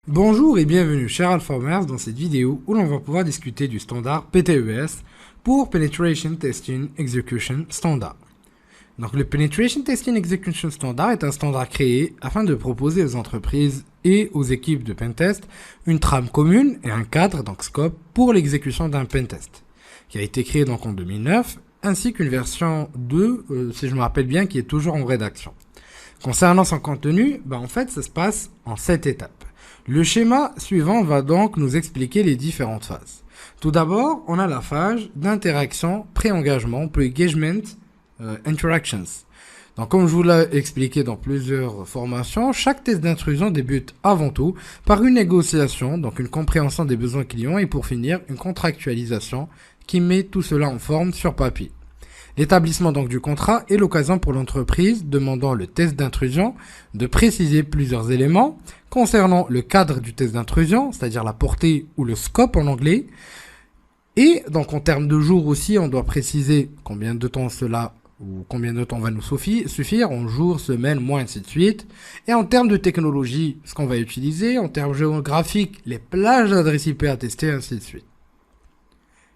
Bonjour et bienvenue chers Alphamers dans cette vidéo où l'on va pouvoir discuter du standard PTES pour Penetration Testing Execution Standard. Donc le Penetration Testing Execution Standard est un standard créé afin de proposer aux entreprises et aux équipes de pentest une trame commune et un cadre, donc scope, pour l'exécution d'un pentest, qui a été créé donc en 2009, ainsi qu'une version 2, si je me rappelle bien, qui est toujours en rédaction. Concernant son contenu, en fait ça se passe en 7 étapes. Le schéma suivant va donc nous expliquer les différentes phases. Tout d'abord, on a la phase d'interaction, pré-engagement, pre-engagement, interactions. Donc, comme je vous l'ai expliqué dans plusieurs formations, chaque test d'intrusion débute avant tout par une négociation, donc une compréhension des besoins clients et pour finir, une contractualisation qui met tout cela en forme sur papier. L'établissement donc du contrat est l'occasion pour l'entreprise demandant le test d'intrusion de préciser plusieurs éléments concernant le cadre du test d'intrusion, c'est-à-dire la portée ou le scope en anglais. Et donc en termes de jours aussi, on doit préciser combien de temps cela ou combien de temps va nous suffire en jours, semaines, mois, ainsi de suite. Et en termes de technologie, ce qu'on va utiliser, en termes géographiques, les plages d'adresse IP à tester, ainsi de suite.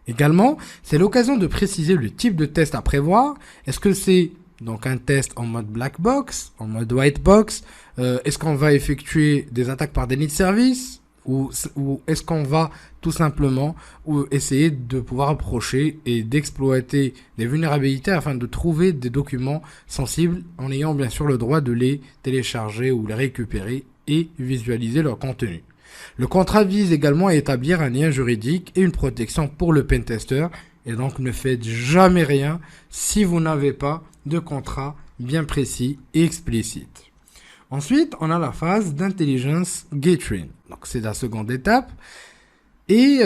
Également, c'est l'occasion de préciser le type de test à prévoir. Est-ce que c'est donc un test en mode black box, en mode white box? Est-ce qu'on va effectuer des attaques par déni de service ou est-ce qu'on va tout simplement essayer de pouvoir approcher et d'exploiter des vulnérabilités afin de trouver des documents sensibles en ayant bien sûr le droit de les télécharger ou les récupérer et visualiser leur contenu. Le contrat vise également à établir un lien juridique et une protection pour le pentester et donc ne faites jamais rien si vous n'avez pas de contrat bien précis et explicite. Ensuite, on a la phase d'intelligence gathering. Donc c'est la seconde étape et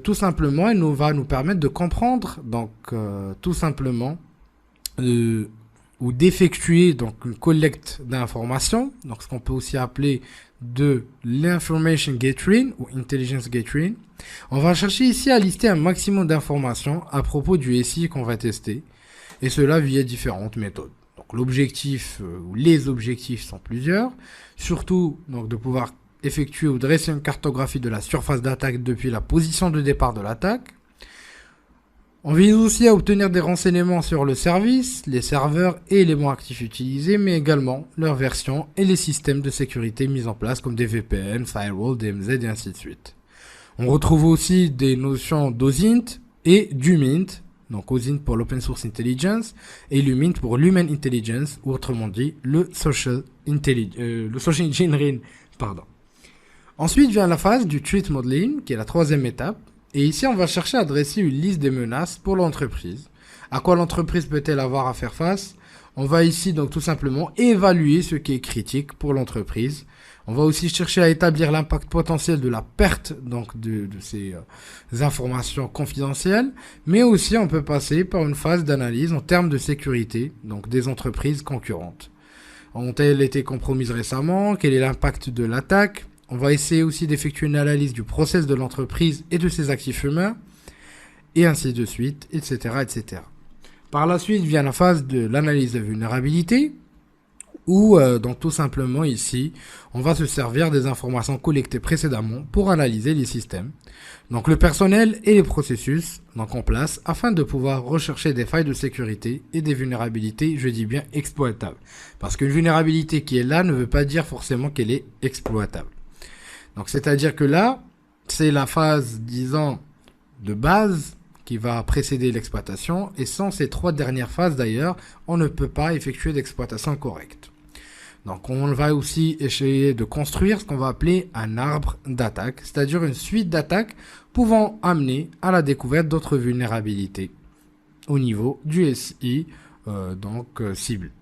tout simplement elle va nous permettre de comprendre donc tout simplement ou d'effectuer donc une collecte d'informations, donc ce qu'on peut aussi appeler de l'information gathering ou intelligence gathering. On va chercher ici à lister un maximum d'informations à propos du SI qu'on va tester, et cela via différentes méthodes. Donc l'objectif ou les objectifs sont plusieurs, surtout donc de pouvoir effectuer ou dresser une cartographie de la surface d'attaque depuis la position de départ de l'attaque. On vise aussi à obtenir des renseignements sur le service, les serveurs et éléments actifs utilisés, mais également leur version et les systèmes de sécurité mis en place comme des VPN, firewall, DMZ et ainsi de suite. On retrouve aussi des notions d'OSINT et d'UMINT, donc OSINT pour l'Open Source Intelligence et l'UMINT pour l'Human Intelligence, ou autrement dit le Social Engineering. Ensuite vient la phase du Threat Modeling, qui est la troisième étape. Et ici, on va chercher à dresser une liste des menaces pour l'entreprise. À quoi l'entreprise peut-elle avoir à faire face? On va ici donc tout simplement évaluer ce qui est critique pour l'entreprise. On va aussi chercher à établir l'impact potentiel de la perte donc de ces informations confidentielles. Mais aussi, on peut passer par une phase d'analyse en termes de sécurité donc des entreprises concurrentes. Ont-elles été compromises récemment? Quel est l'impact de l'attaque? On va essayer aussi d'effectuer une analyse du process de l'entreprise et de ses actifs humains, et ainsi de suite, etc., etc. Par la suite vient la phase de l'analyse de vulnérabilité, où donc tout simplement ici, on va se servir des informations collectées précédemment pour analyser les systèmes, donc le personnel et les processus donc en place, afin de pouvoir rechercher des failles de sécurité et des vulnérabilités, je dis bien exploitables. Parce qu'une vulnérabilité qui est là ne veut pas dire forcément qu'elle est exploitable. Donc, c'est-à-dire que là, c'est la phase, disons, de base qui va précéder l'exploitation. Et sans ces trois dernières phases, d'ailleurs, on ne peut pas effectuer d'exploitation correcte. Donc, on va aussi essayer de construire ce qu'on va appeler un arbre d'attaque, c'est-à-dire une suite d'attaques pouvant amener à la découverte d'autres vulnérabilités au niveau du SI, cible.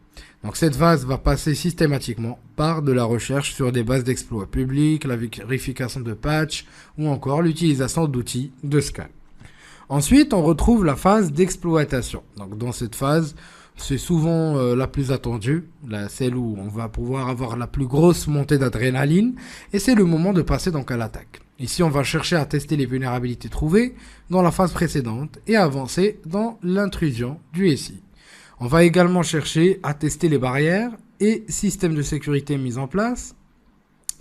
Donc cette phase va passer systématiquement par de la recherche sur des bases d'exploits publics, la vérification de patchs ou encore l'utilisation d'outils de scan. Ensuite, on retrouve la phase d'exploitation. Donc dans cette phase, c'est souvent la plus attendue, celle où on va pouvoir avoir la plus grosse montée d'adrénaline et c'est le moment de passer donc à l'attaque. Ici, on va chercher à tester les vulnérabilités trouvées dans la phase précédente et avancer dans l'intrusion du SI. On va également chercher à tester les barrières et systèmes de sécurité mis en place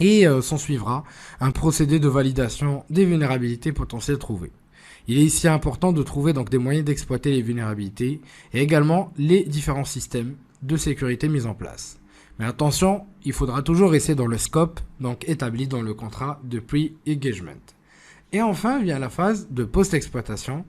et s'en suivra un procédé de validation des vulnérabilités potentielles trouvées. Il est ici important de trouver donc des moyens d'exploiter les vulnérabilités et également les différents systèmes de sécurité mis en place. Mais attention, il faudra toujours rester dans le scope donc établi dans le contrat de pre-engagement. Et enfin vient la phase de post-exploitation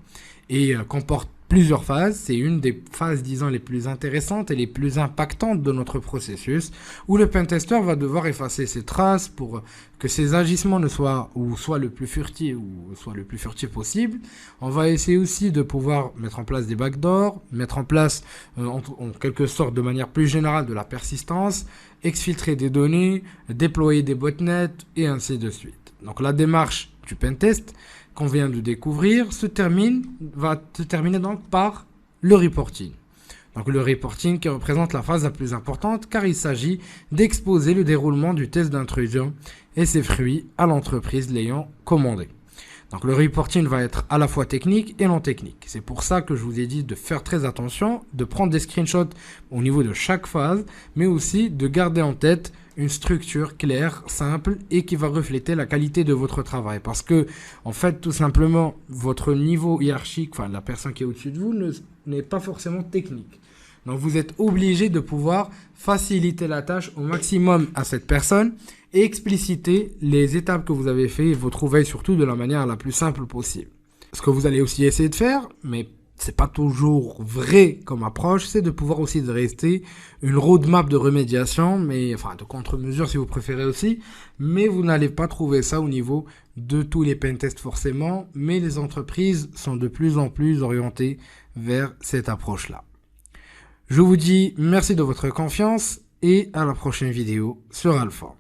et comporte plusieurs phases. C'est une des phases, disons, les plus intéressantes et les plus impactantes de notre processus, où le pentester va devoir effacer ses traces pour que ses agissements ne soient le plus furtifs possible. On va essayer aussi de pouvoir mettre en place des backdoors, mettre en place en quelque sorte de manière plus générale de la persistance, exfiltrer des données, déployer des botnets et ainsi de suite. Donc la démarche du pentest qu'on vient de découvrir va se terminer donc par le reporting. Donc le reporting qui représente la phase la plus importante car il s'agit d'exposer le déroulement du test d'intrusion et ses fruits à l'entreprise l'ayant commandé. Donc le reporting va être à la fois technique et non technique. C'est pour ça que je vous ai dit de faire très attention, de prendre des screenshots au niveau de chaque phase, mais aussi de garder en tête une structure claire, simple et qui va refléter la qualité de votre travail. Parce que, en fait, tout simplement, votre niveau hiérarchique, enfin la personne qui est au-dessus de vous, n'est pas forcément technique. Donc vous êtes obligé de pouvoir faciliter la tâche au maximum à cette personne et expliciter les étapes que vous avez fait et votre veille surtout de la manière la plus simple possible. Ce que vous allez aussi essayer de faire, mais c'est pas toujours vrai comme approche, c'est de pouvoir aussi rester une roadmap de remédiation, mais enfin de contre-mesures si vous préférez aussi, mais vous n'allez pas trouver ça au niveau de tous les pentests forcément, mais les entreprises sont de plus en plus orientées vers cette approche-là. Je vous dis merci de votre confiance et à la prochaine vidéo sur Alpha.